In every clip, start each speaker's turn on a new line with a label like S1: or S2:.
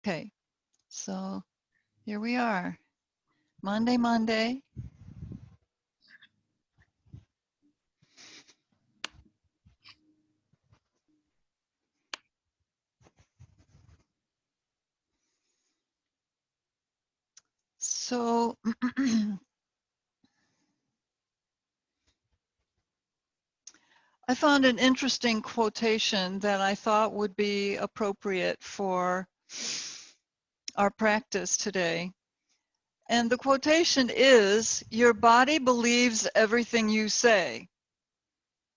S1: Okay, so here we are. Monday. So I found an interesting quotation that I thought would be appropriate for our practice today. And the quotation is, "Your body believes everything you say,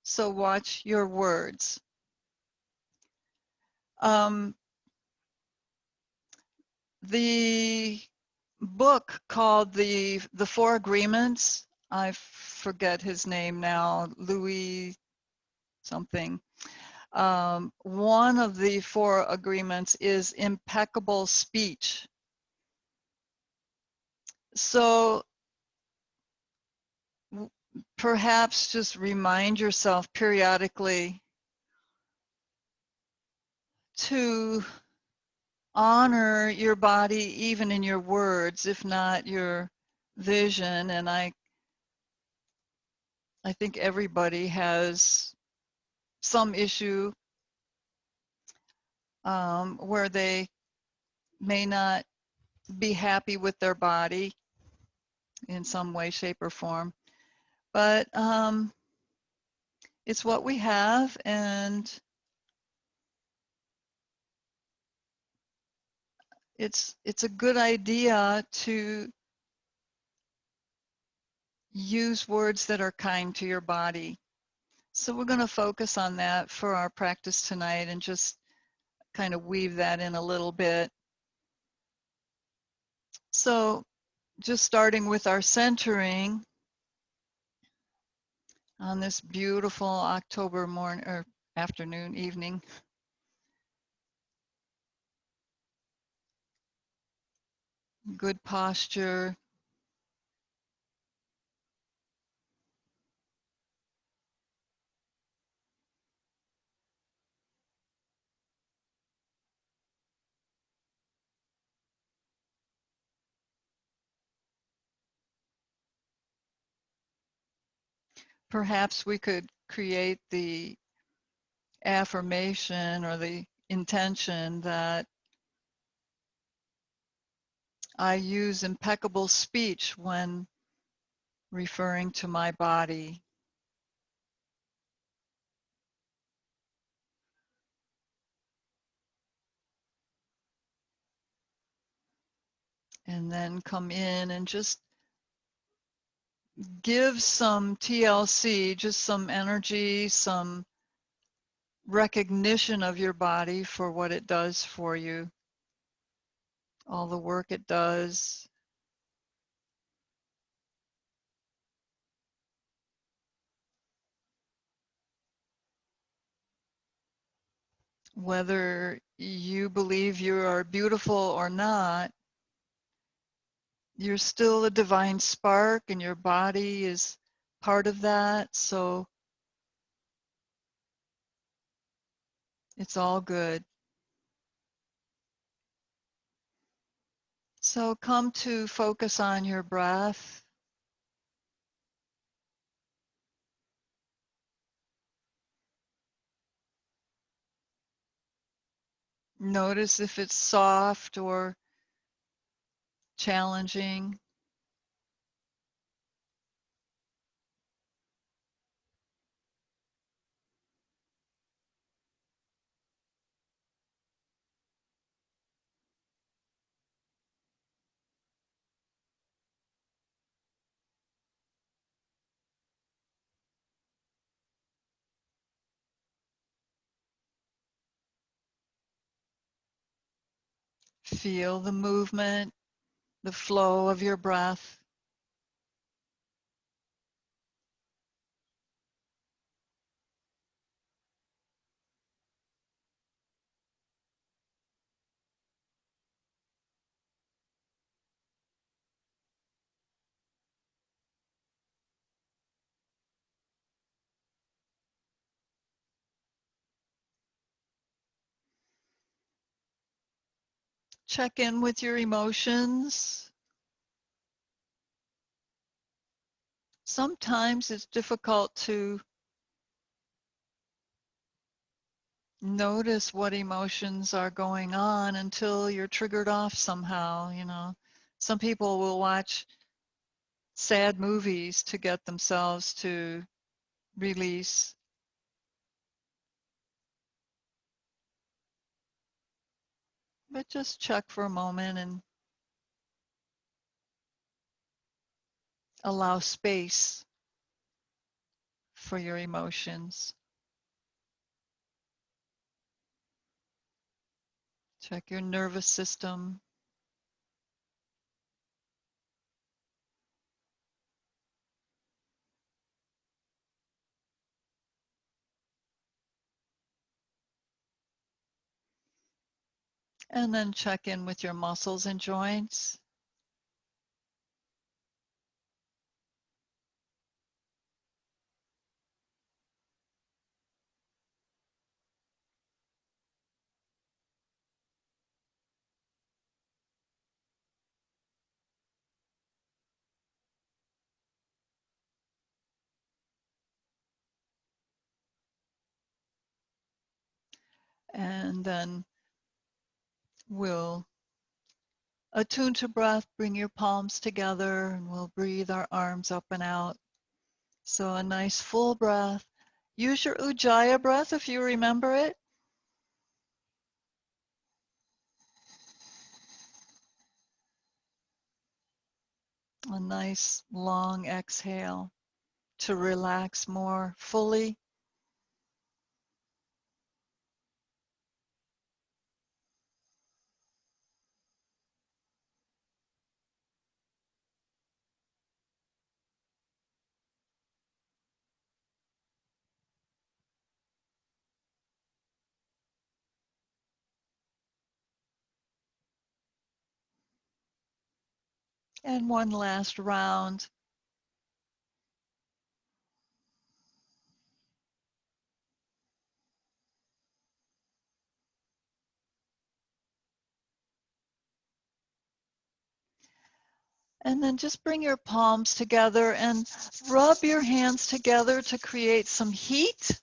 S1: so watch your words." The book called the Four Agreements, I forget his name now, Louis something. One of the four agreements is impeccable speech. So perhaps just remind yourself periodically to honor your body even in your words, if not your vision. And I think everybody has some issue where they may not be happy with their body in some way, shape, or form. But it's what we have, and it's a good idea to use words that are kind to your body. So we're going to focus on that for our practice tonight and just kind of weave that in a little bit. So just starting with our centering on this beautiful October morning or afternoon, evening. Good posture. Perhaps we could create the affirmation or the intention that I use impeccable speech when referring to my body. And then come in and just give some TLC, just some energy, some recognition of your body for what it does for you, all the work it does. Whether you believe you are beautiful or not, you're still a divine spark and your body is part of that. So it's all good. So come to focus on your breath. Notice if it's soft or challenging. Feel the movement, the flow of your breath. Check in with your emotions. Sometimes it's difficult to notice what emotions are going on until you're triggered off somehow, you know. Some people will watch sad movies to get themselves to release. But just check for a moment and allow space for your emotions. Check your nervous system. And then check in with your muscles and joints. And then we'll attune to breath, bring your palms together, and we'll breathe our arms up and out. So a nice full breath. Use your Ujjayi breath if you remember it. A nice long exhale to relax more fully. And one last round. And then just bring your palms together and rub your hands together to create some heat.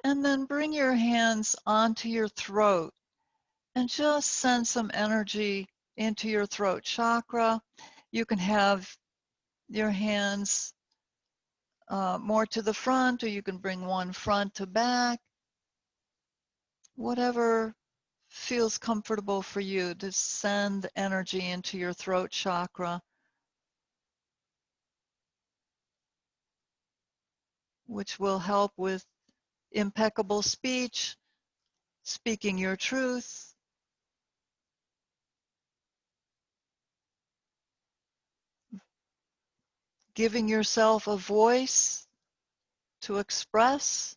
S1: And then bring your hands onto your throat and just send some energy into your throat chakra. You can have your hands more to the front, or you can bring one front to back. Whatever feels comfortable for you to send energy into your throat chakra, which will help with impeccable speech, speaking your truth, giving yourself a voice to express.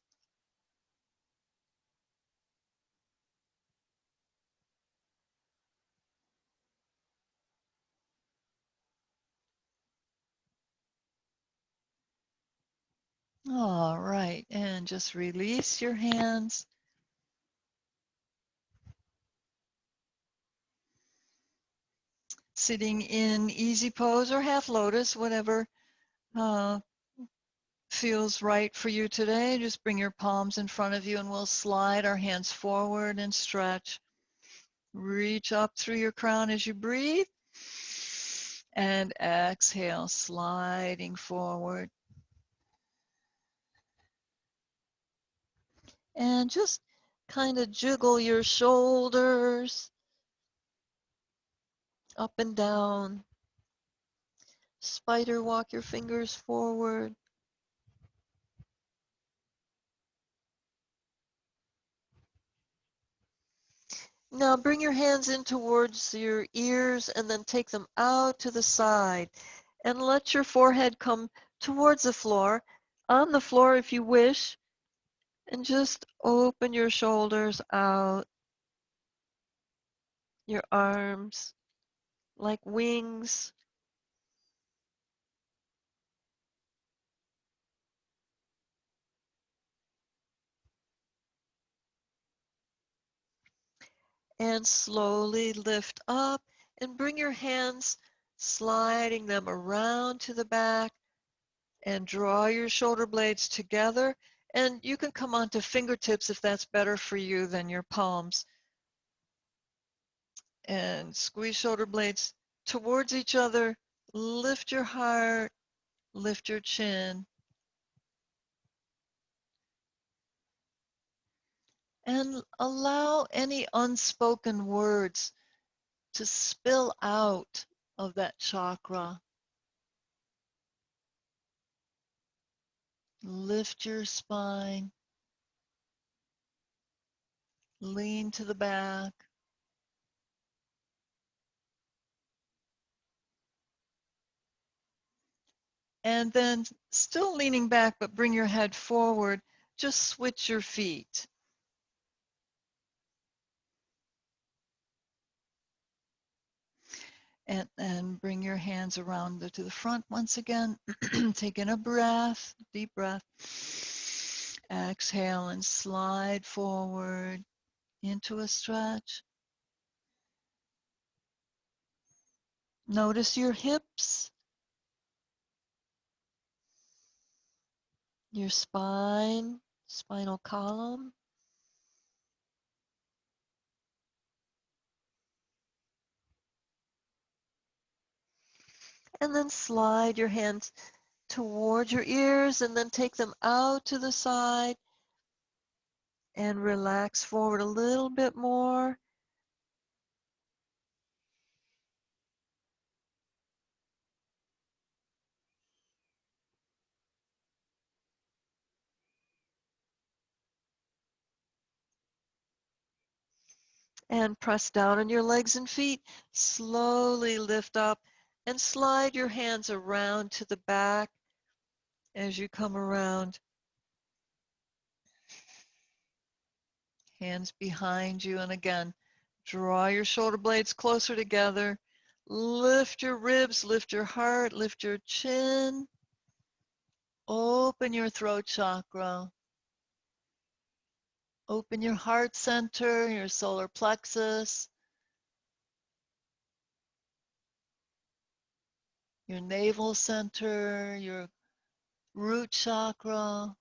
S1: All right, and just release your hands. Sitting in easy pose or half lotus, whatever uh, feels right for you today. Just bring your palms in front of you and we'll slide our hands forward and stretch. Reach up through your crown as you breathe. And exhale, sliding forward. And just kind of jiggle your shoulders up and down. Spider walk your fingers forward. Now bring your hands in towards your ears and then take them out to the side. And let your forehead come towards the floor, on the floor if you wish. And just open your shoulders out, your arms like wings.
S2: And slowly lift up and bring your hands, sliding them around to the back, and draw your shoulder blades together. And you can come onto fingertips if that's better for you than your palms. And squeeze shoulder blades towards each other. Lift your heart, lift your chin, and allow any unspoken words to spill out of that chakra. Lift your spine, lean to the back, and then still leaning back, but bring your head forward. Just switch your feet. And bring your hands around to the front once again. Take in a breath, deep breath. Exhale and slide forward into a stretch. Notice your hips, your spine, spinal column. And then slide your hands toward your ears and then take them out to the side and relax forward a little bit more. And press down on your legs and feet. Slowly lift up and slide your hands around to the back as you come around. Hands behind you. And again, draw your shoulder blades closer together. Lift your ribs, lift your heart, lift your chin. Open your throat chakra. Open your heart center, your solar plexus, your navel center, your root chakra,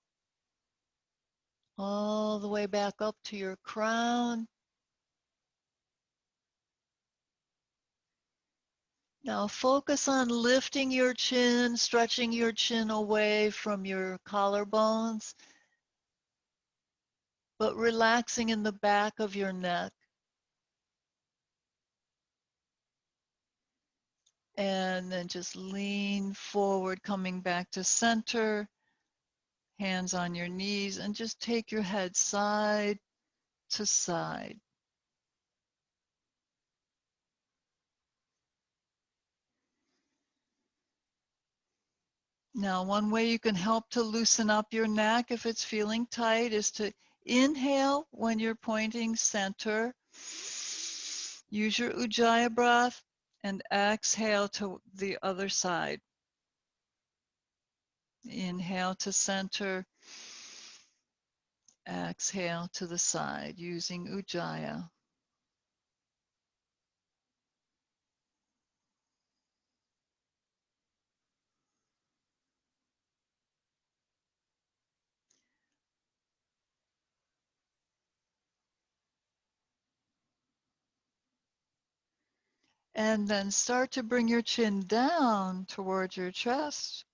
S2: all the way back up to your crown. Now focus on lifting your chin, stretching your chin away from your collarbones, but relaxing in the back of your neck. And then just lean forward, coming back to center, hands on your knees, and just take your head side to side. Now, one way you can help to loosen up your neck if it's feeling tight is to inhale when you're pointing center. Use your Ujjayi breath and exhale to the other side. Inhale to center, exhale to the side using Ujjayi. And then start to bring your chin down towards your chest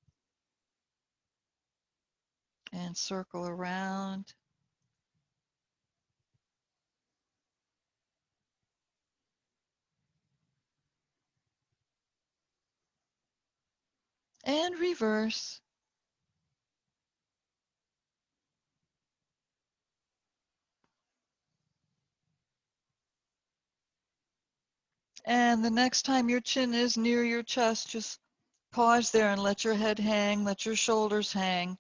S2: and circle around. And reverse. And the next time your chin is near your chest, just pause there and let your head hang, let your shoulders hang.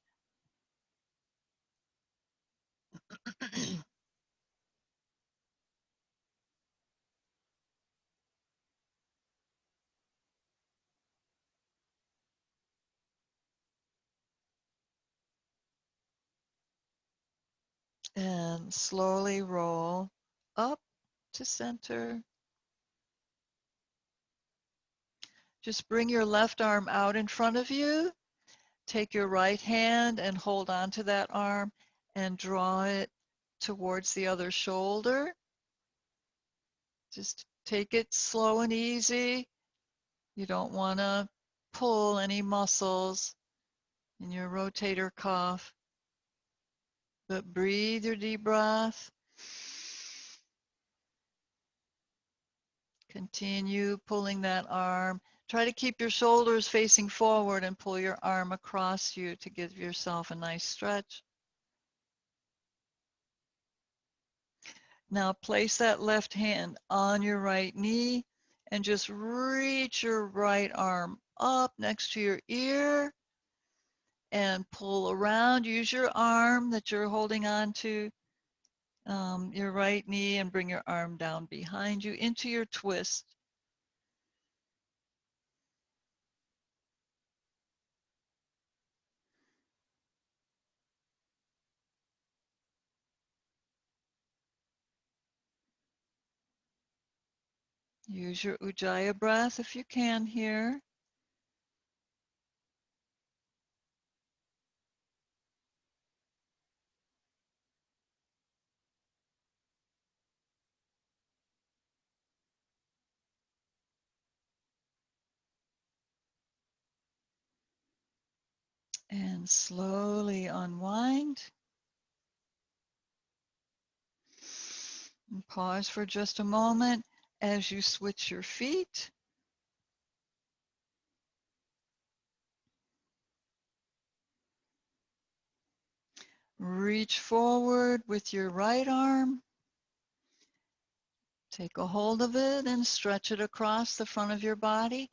S2: And slowly roll up
S1: to center. Just bring your left arm out in front of you. Take your right hand and hold on to that arm and draw it towards the other shoulder. Just take it slow and easy. You don't want to pull any muscles in your rotator cuff, but breathe your deep breath. Continue pulling that arm. Try to keep your shoulders facing forward and pull your arm across you to give yourself a nice stretch. Now place that left hand on your right knee and just reach your right arm up next to your ear and pull around. Use your arm that you're holding on to, your right knee, and bring your arm down behind you into your twist. Use your Ujjayi breath if you can here. And slowly unwind. And pause for just a moment as you switch your feet. Reach forward with your right arm. Take a hold of it and stretch it across the front of your body.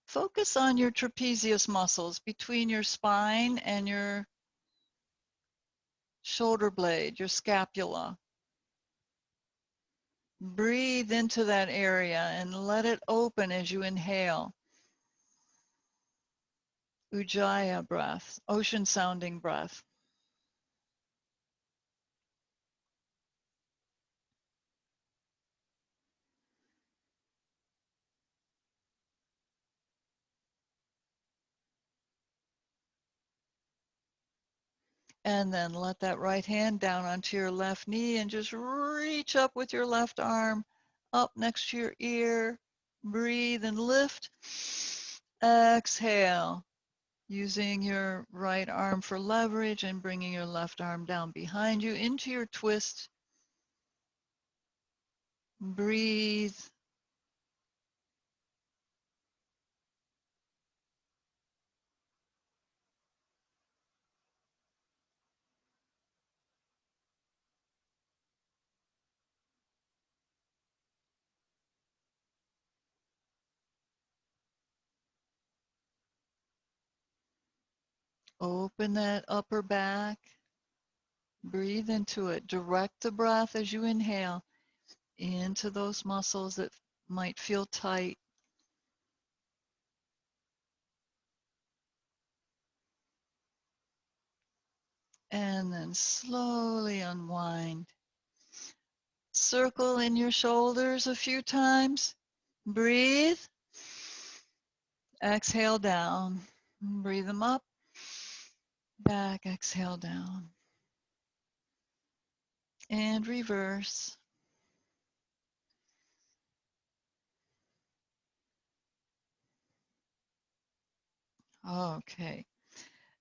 S1: Focus on your trapezius muscles between your spine and your shoulder blade, your scapula. Breathe into that area and let it open as you inhale. Ujjayi breath, ocean sounding breath. And then let that right hand down onto your left knee and just reach up with your left arm up next to your ear. Breathe and lift. Exhale, using your right arm for leverage and bringing your left arm down behind you into your twist. Breathe. Open that upper back. Breathe into it. Direct the breath as you inhale into those muscles that might feel tight. And then slowly unwind. Circle in your shoulders a few times. Breathe. Exhale down. Breathe them up. Back, exhale down. And reverse. Okay.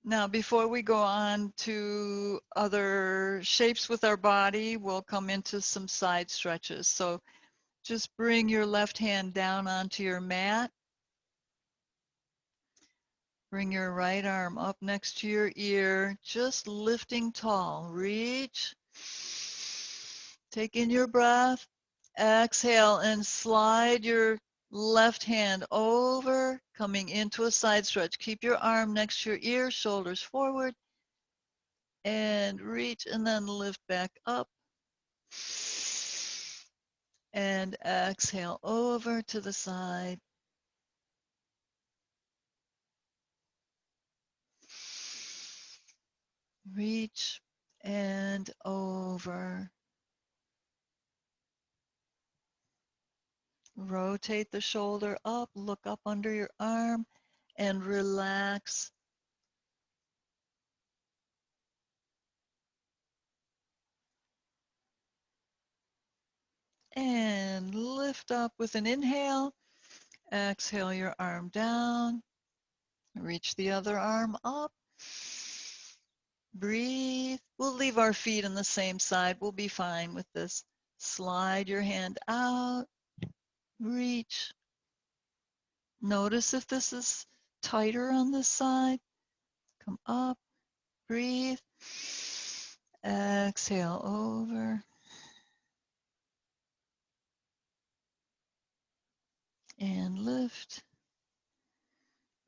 S1: Now, before we go on to other shapes with our body, we'll come into some side stretches. So just bring your left hand down onto your mat. Bring your right arm up next to your ear, just lifting tall. Reach. Take in your breath. Exhale and slide your left hand over, coming into a side stretch. Keep your arm next to your ear, shoulders forward, and reach and then lift back up. And exhale over to the side. Reach and over. Rotate the shoulder up, look up under your arm, and relax. And lift up with an inhale. Exhale your arm down. Reach the other arm up. Breathe. We'll leave our feet on the same side. We'll be fine with this. Slide your hand out. Reach. Notice if this is tighter on this side. Come up. Breathe. Exhale over. And lift.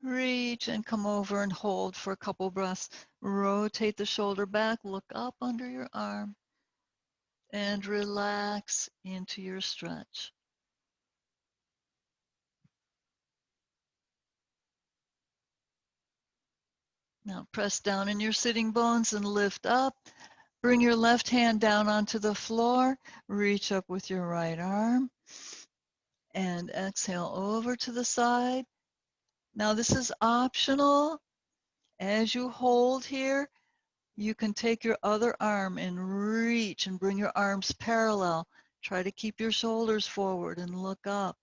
S1: Reach and come over and hold for a couple breaths. Rotate the shoulder back. Look up under your arm. And relax into your stretch. Now press down in your sitting bones and lift up. Bring your left hand down onto the floor. Reach up with your right arm. And exhale over to the side. Now this is optional. As you hold here, you can take your other arm and reach and bring your arms parallel. Try to keep your shoulders forward and look up.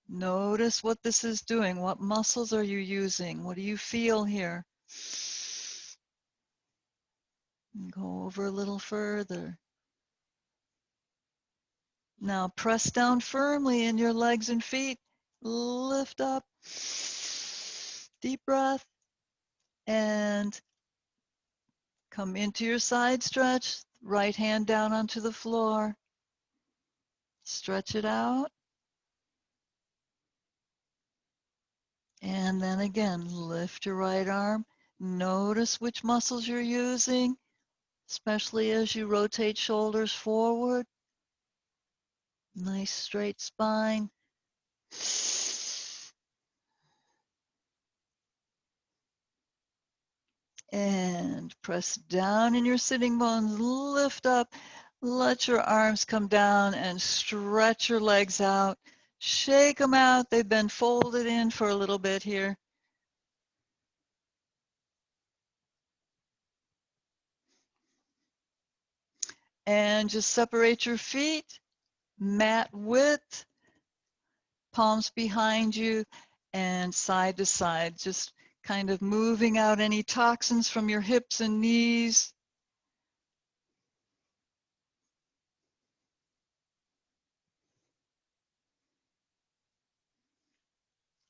S1: Notice what this is doing. What muscles are you using? What do you feel here? And go over a little further. Now press down firmly in your legs and feet. Lift up. Deep breath. And come into your side stretch. Right hand down onto the floor. Stretch it out. And then again, lift your right arm. Notice which muscles you're using, especially as you rotate shoulders forward. Nice straight spine. And press down in your sitting bones. Lift up. Let your arms come down and stretch your legs out. Shake them out. They've been folded in for a little bit here. And just separate your feet, mat width, palms behind you, and side to side, just kind of moving out any toxins from your hips and knees.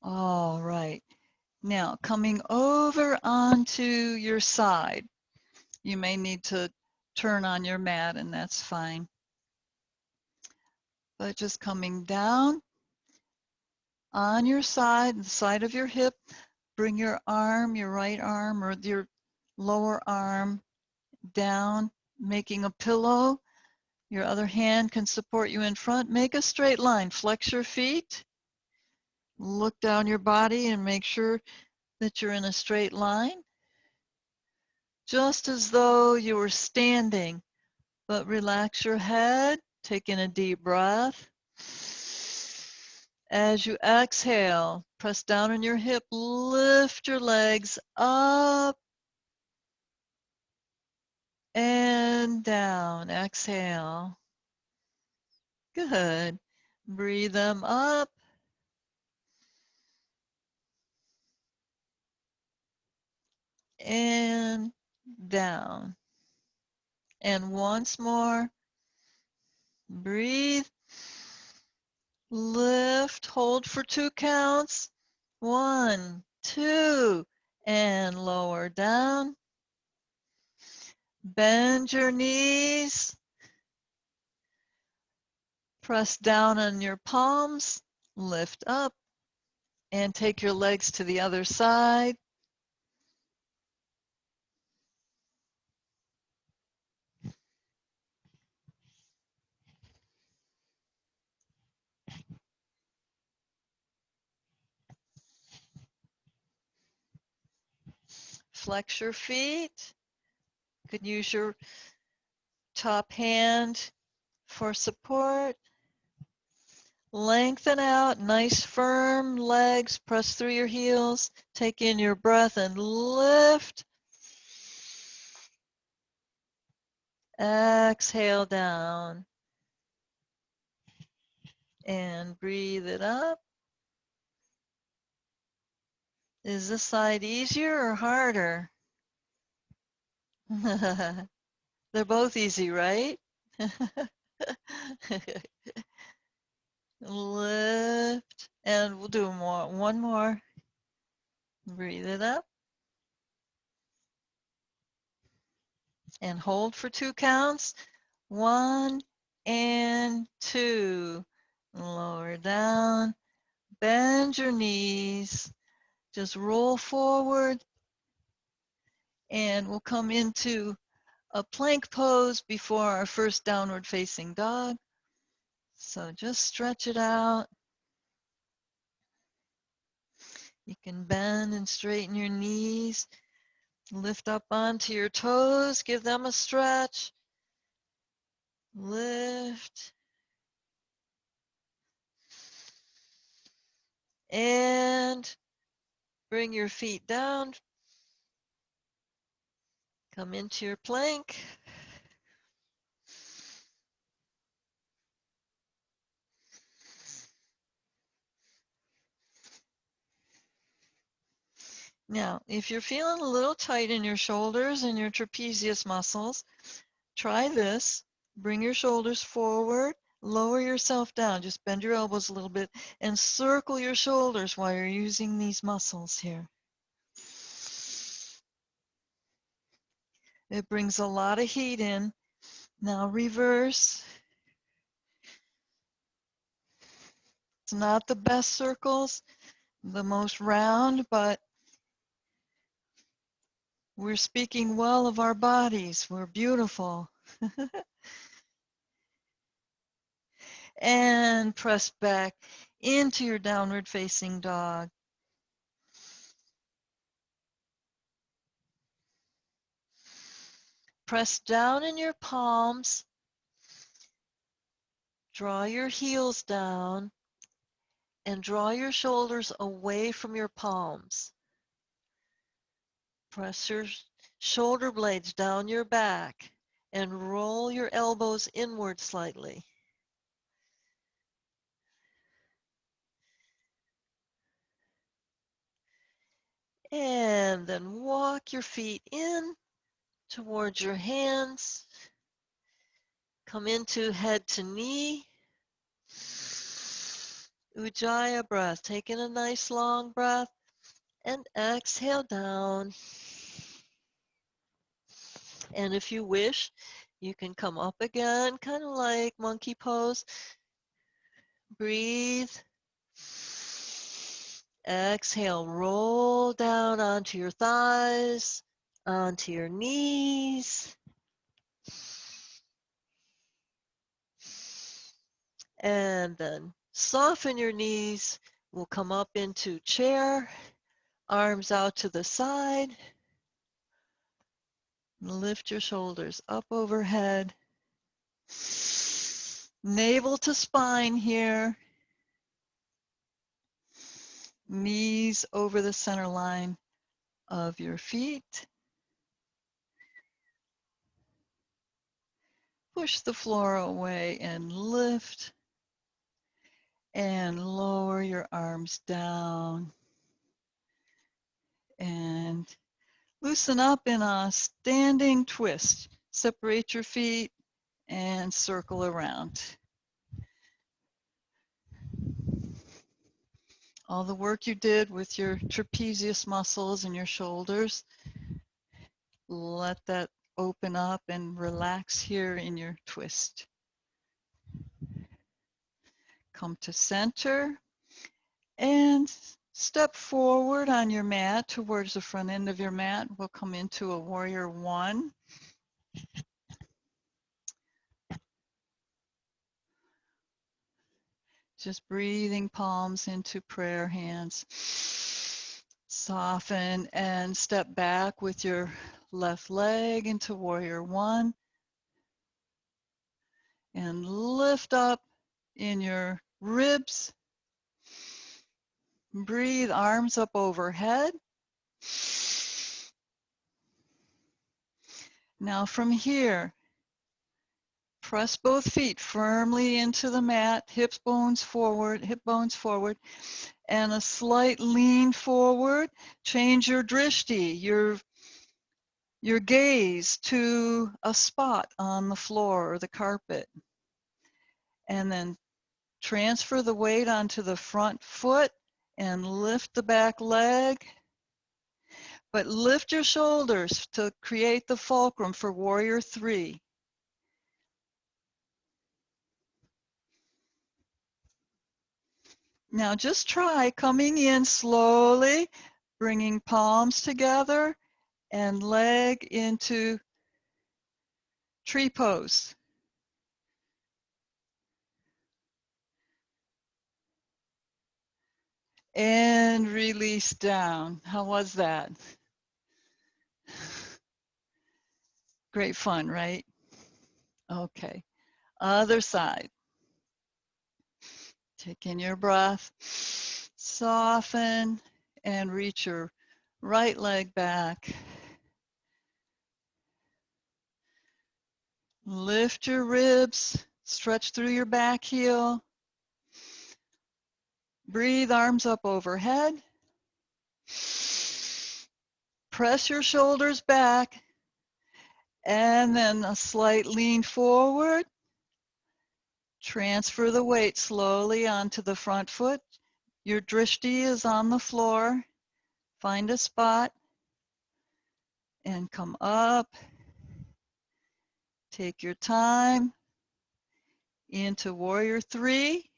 S1: All right. Now, coming over onto your side, you may need to turn on your mat, and that's fine. But just coming down on your side, the side of your hip, bring your arm, your right arm, or your lower arm down, making a pillow. Your other hand can support you in front. Make a straight line. Flex your feet. Look down your body and make sure that you're in a straight line. Just as though you were standing, but relax your head. Take in a deep breath. As you exhale, press down on your hip, lift your legs up and down. Exhale. Good. Breathe them up and down. And once more, breathe, lift, hold for 2 counts. 1, 2, and lower down. Bend your knees. Press down on your palms, lift up, and take your legs to the other side. Flex your feet. You could use your top hand for support.
S2: Lengthen out, nice firm legs, press through your heels, take in your breath and lift. Exhale down and breathe it up. Is this side easier or harder? They're both easy, right? Lift, and we'll do one more. Breathe it up. And hold for 2 counts. 1 and 2. Lower down. Bend your knees. Just roll forward. And we'll come into a plank pose before our first downward facing dog. So just stretch it out. You can bend and straighten your knees. Lift up onto your toes. Give them a stretch. Lift. And bring your feet down. Come into your plank. Now, if you're feeling a little tight in your shoulders and your trapezius muscles, try this. Bring your shoulders forward, lower yourself down, just bend your elbows a little bit, and circle your shoulders while you're using these muscles here. It brings a lot of heat in. Now reverse. It's not the best circles, the most round, but we're speaking well of our bodies. We're beautiful. And press back into your downward facing dog. Press down in your palms. Draw your heels down and draw your shoulders away from your palms. Press your shoulder blades down your back and roll your elbows inward slightly. And then walk your feet in towards your hands. Come into head to knee. Ujjayi breath. Take in a nice long breath and exhale down. And if you wish, you can come up again, kind of like monkey pose. Breathe. Exhale, roll down onto your thighs, onto your knees. And then soften your knees. We'll come up into chair, arms out to the side. Lift your shoulders up overhead. Navel to spine here. Knees over the center line of your feet. Push the floor away and lift. And lower your arms down. And loosen up in a standing twist. Separate your feet and circle around. All the work you did with your trapezius muscles and your shoulders, let that open up and relax here in your twist. Come to center and step forward on your mat towards the front end of your mat. We'll come into a warrior one. Just breathing palms into prayer hands. Soften and step back with your left leg into warrior one. And lift up in your
S1: ribs. Breathe, arms up overhead. Now from here, press both feet firmly into the mat, hip bones forward, and a slight lean forward. Change your drishti, your gaze, to a spot on the floor or the carpet. And then transfer the weight onto the front foot and lift the back leg. But lift your shoulders to create the fulcrum for warrior 3. Now just try coming in slowly, bringing palms together and leg into tree pose. And release down. How was that? Great fun, right? Okay. Other side. Take in your breath. Soften and reach your right leg back. Lift your ribs. Stretch through your back heel. Breathe, arms up overhead. Press your shoulders back. And then a slight lean forward. Transfer the weight slowly onto the front foot. Your drishti is on the floor. Find a spot and come up. Take your time into warrior 3.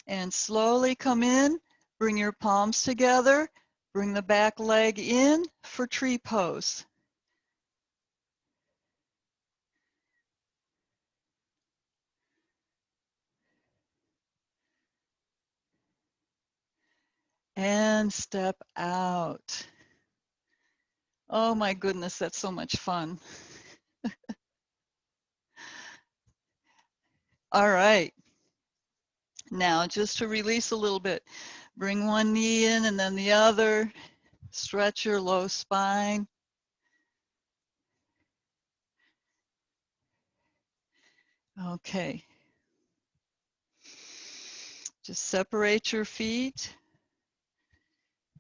S1: And slowly come in. Bring your palms together. Bring the back leg in for tree pose. And step out. Oh my goodness, that's so much fun. All right. Now, just to release a little bit, bring one knee in and then the other. Stretch your low spine. Okay. Just separate your feet.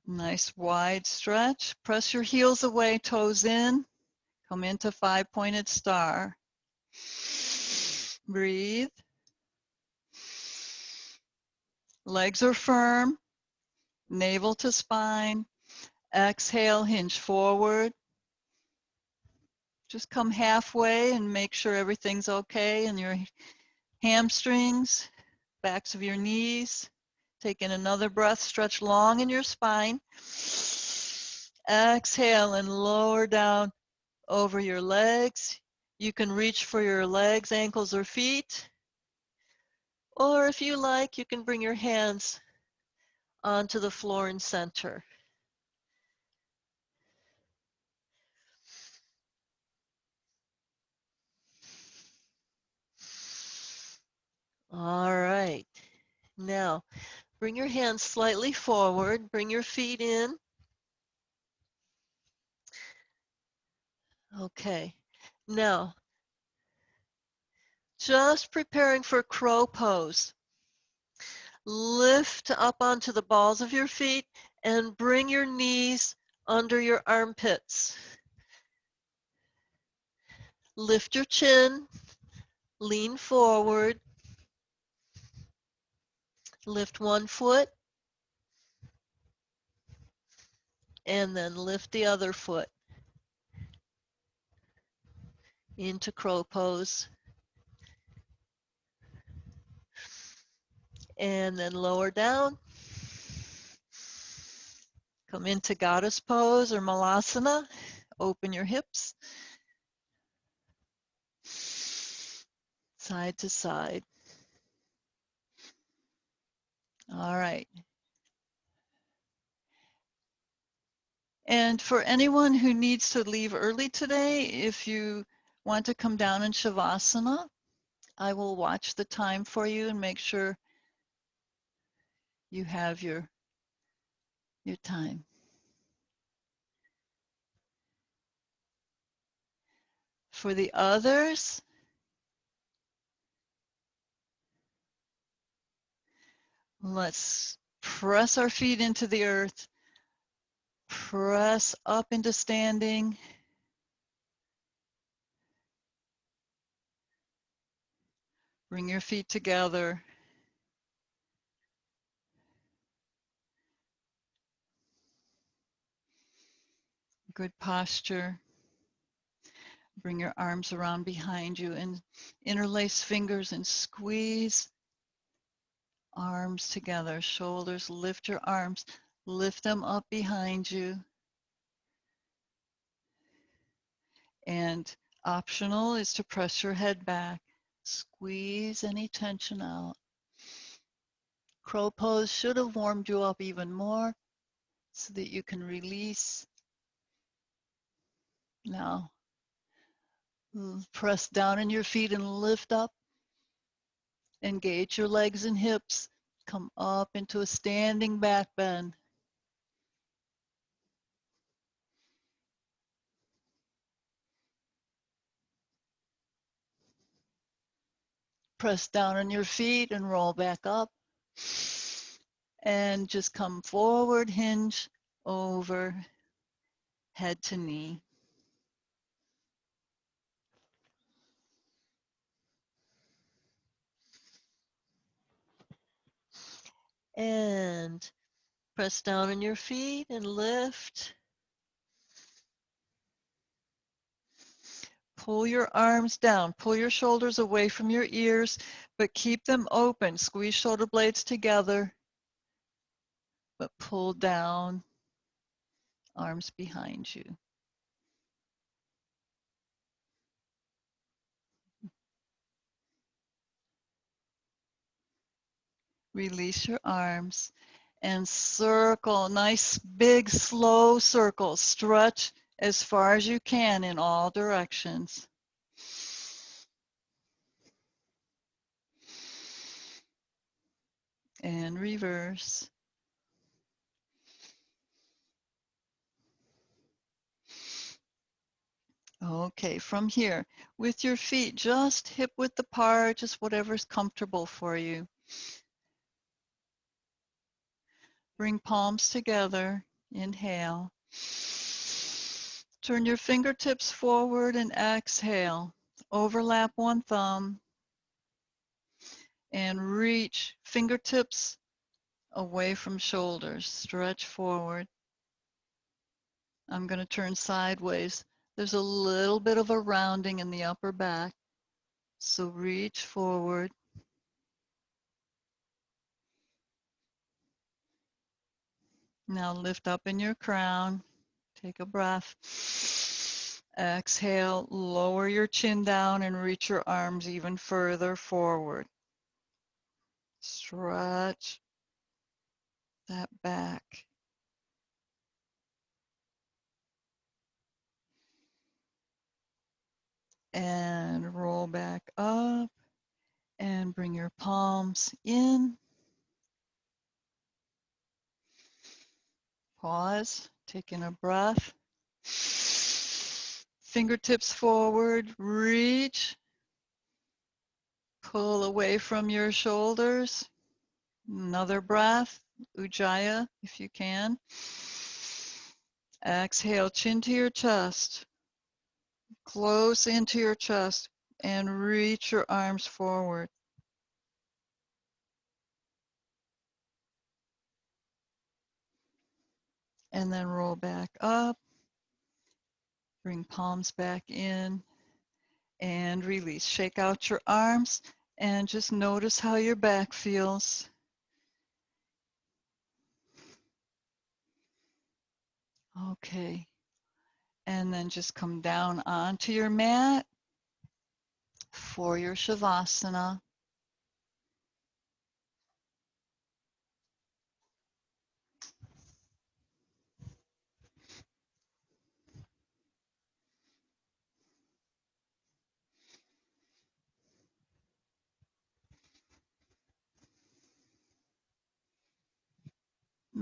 S1: Nice wide stretch. Press your heels away, toes in. Come into 5-pointed star. Breathe. Legs are firm. Navel to spine. Exhale, hinge forward. Just come halfway and make sure everything's okay in your hamstrings, backs of your knees. Take in another breath, stretch long in your spine. Exhale and lower down over your legs. You can reach for your legs, ankles, or feet. Or if you like, you can bring your hands onto the floor and center. All right. Now, bring your hands slightly forward. Bring your feet in. Okay. Now, just preparing for crow pose. Lift up onto the balls of your feet and bring your knees under your armpits. Lift your chin, lean forward, lift one foot, and then lift the other foot into crow pose. And then lower down. Come into goddess pose or malasana. Open your hips. Side to side. All right. And for anyone who needs to leave early today, if you Want to come down in Shavasana? I will watch the time for you and make sure you have your time. For the others, let's press our feet into the earth, press up into standing. Bring your feet together. Good posture. Bring your arms around behind you and interlace fingers and squeeze arms together. Shoulders, lift your arms, lift them up behind you. And optional is to press your head back. Squeeze any tension out. Crow pose should have warmed you up even more so that you can release. Now, press down in your feet and lift up. Engage your legs and hips. Come up into a standing back bend. Press down on your feet and roll back up. And just come forward, hinge over, head to knee. And press down on your feet and lift. Pull your arms down. Pull your shoulders away from your ears, but keep them open. Squeeze shoulder blades together, but pull down, arms behind you. Release your arms and circle, nice big slow circle. Stretch as far as you can in all directions. And reverse. Okay, from here, with your feet just hip width apart, just whatever's comfortable for you. Bring palms together, inhale. Turn your fingertips forward and exhale. Overlap one thumb and reach fingertips away from shoulders. Stretch forward. I'm going to turn sideways. There's a little bit of a rounding in the upper back, so reach forward. Now lift up in your crown. Take a breath. Exhale, lower your chin down and reach your arms even further forward. Stretch that back. And roll back up and bring your palms in. Pause, take in a breath. Fingertips forward, reach. Pull away from your shoulders. Another breath, Ujjayi if you can. Exhale, chin to your chest. Close into your chest and reach your arms forward. And then roll back up. Bring palms back in and release. Shake out your arms and just notice how your back feels. Okay. And then just come down onto your mat for your Shavasana.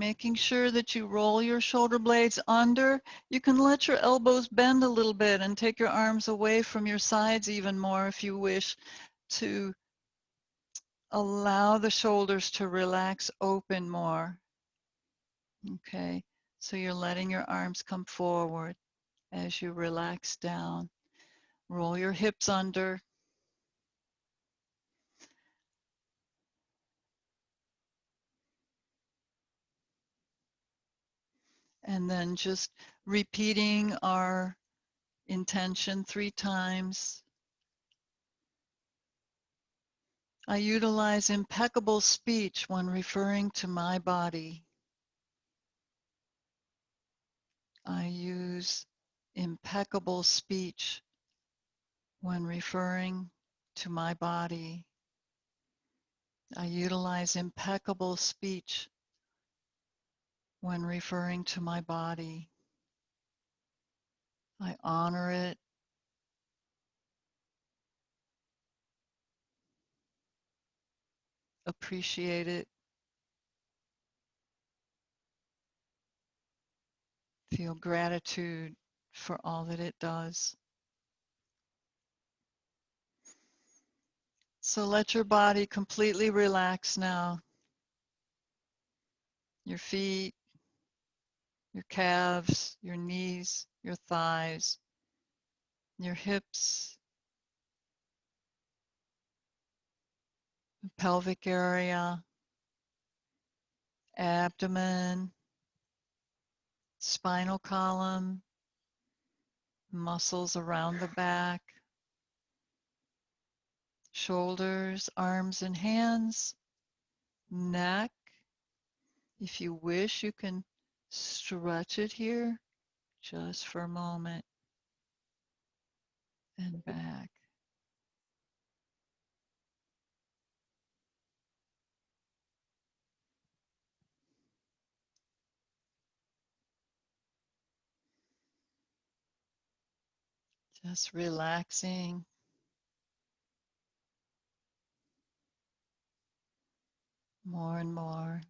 S1: making sure that you roll your shoulder blades under. You can let your elbows bend a little bit and take your arms away from your sides even more if you wish, to allow the shoulders to relax open more. Okay, so you're letting your arms come forward as you relax down. Roll your hips under. And then just repeating our intention 3 times. I utilize impeccable speech when referring to my body. I use impeccable speech when referring to my body. I utilize impeccable speech when referring to my body. I honor it, appreciate it, feel gratitude for all that it does. So let your body completely relax now. Your feet, your calves, your knees, your thighs, your hips, pelvic area, abdomen, spinal column, muscles around the back, shoulders, arms and hands, neck. If you wish, you can stretch it here just for a moment and back. Just relaxing more and more.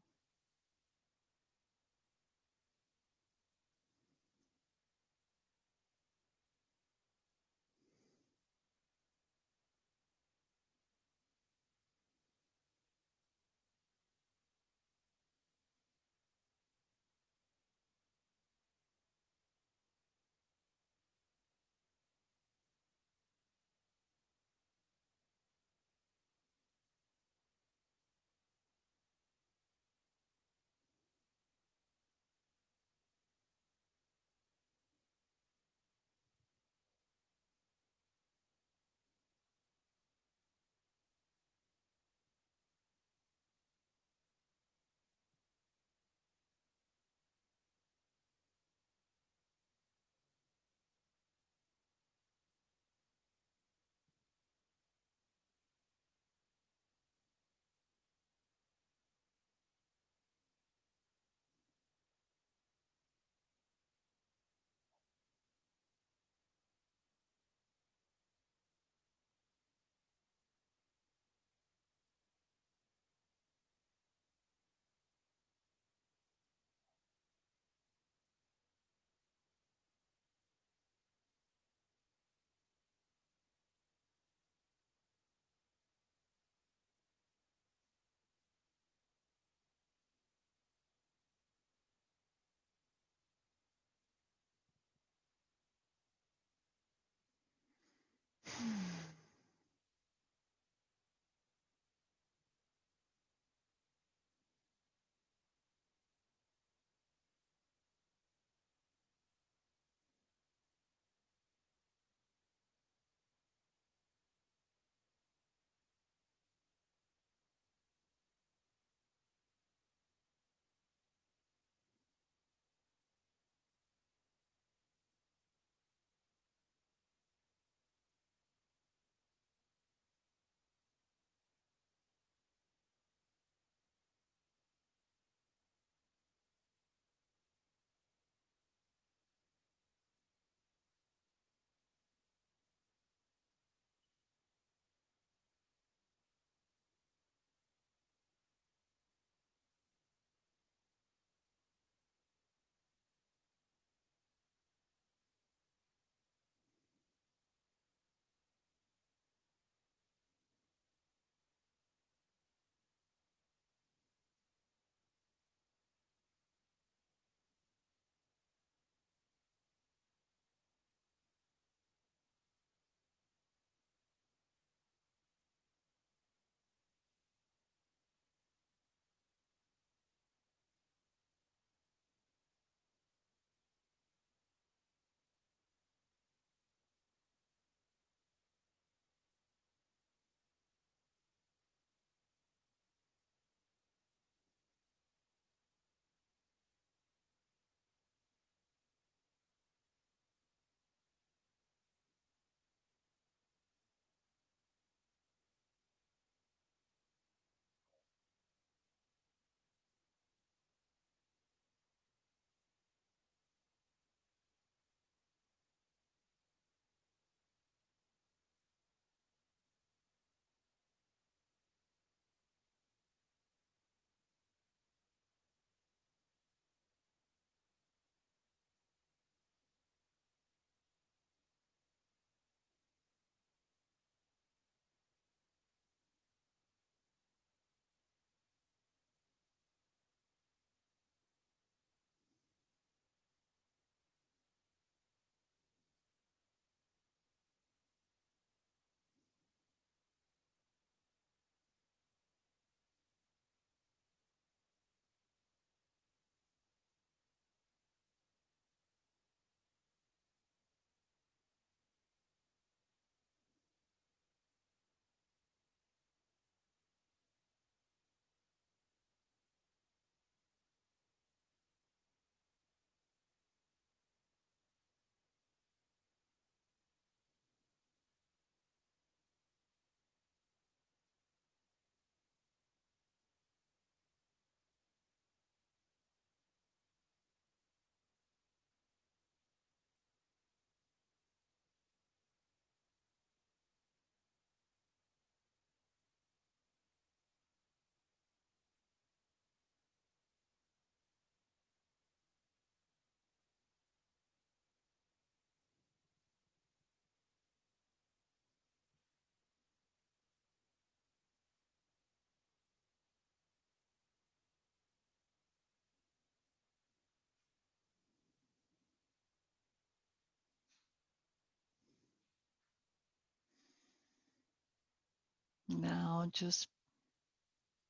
S1: Now just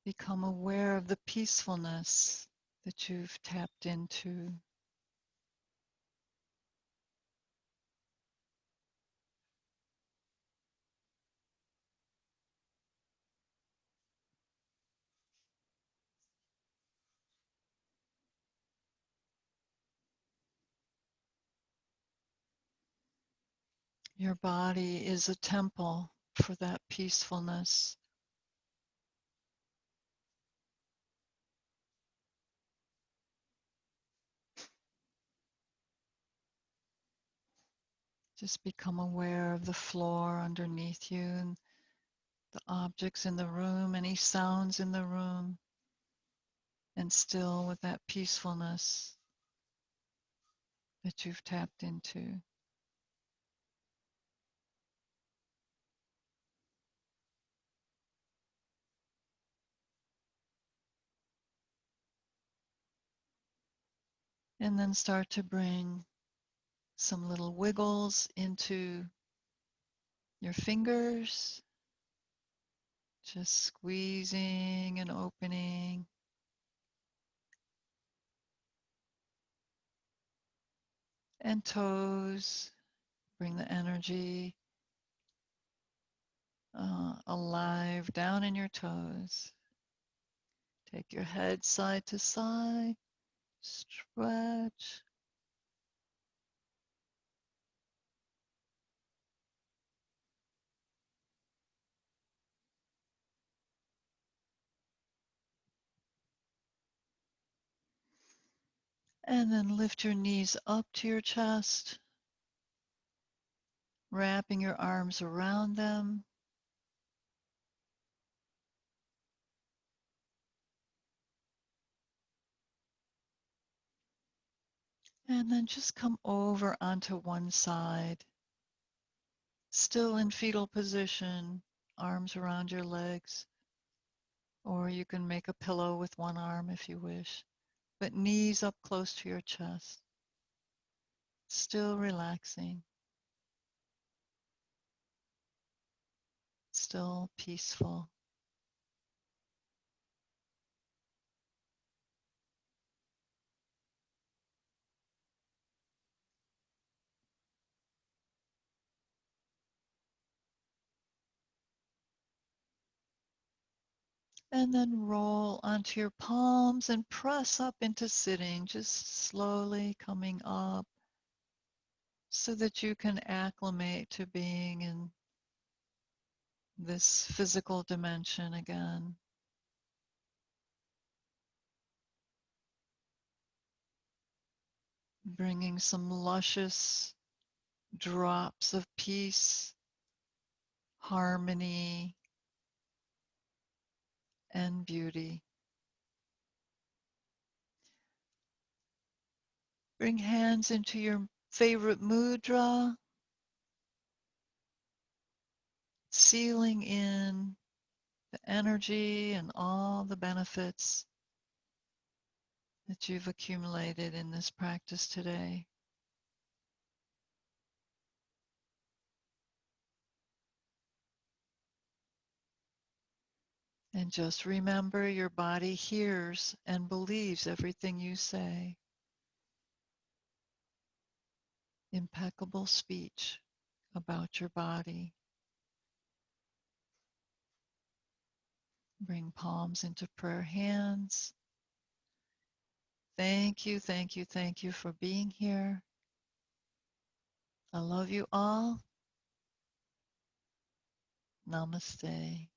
S1: become aware of the peacefulness that you've tapped into. Your body is a temple for that peacefulness. Just become aware of the floor underneath you and the objects in the room, any sounds in the room, and still with that peacefulness that you've tapped into. And then start to bring some little wiggles into your fingers, just squeezing and opening. And toes, bring the energy alive down in your toes. Take your head side to side, stretch. And then lift your knees up to your chest, wrapping your arms around them. And then just come over onto one side, still in fetal position, arms around your legs. Or you can make a pillow with one arm if you wish, but knees up close to your chest, still relaxing, still peaceful. And then roll onto your palms and press up into sitting, just slowly coming up so that you can acclimate to being in this physical dimension again. Bringing some luscious drops of peace, harmony, and beauty. Bring hands into your favorite mudra, sealing in the energy and all the benefits that you've accumulated in this practice today. And just remember your body hears and believes everything you say. Impeccable speech about your body. Bring palms into prayer hands. Thank you, thank you, thank you for being here. I love you all. Namaste.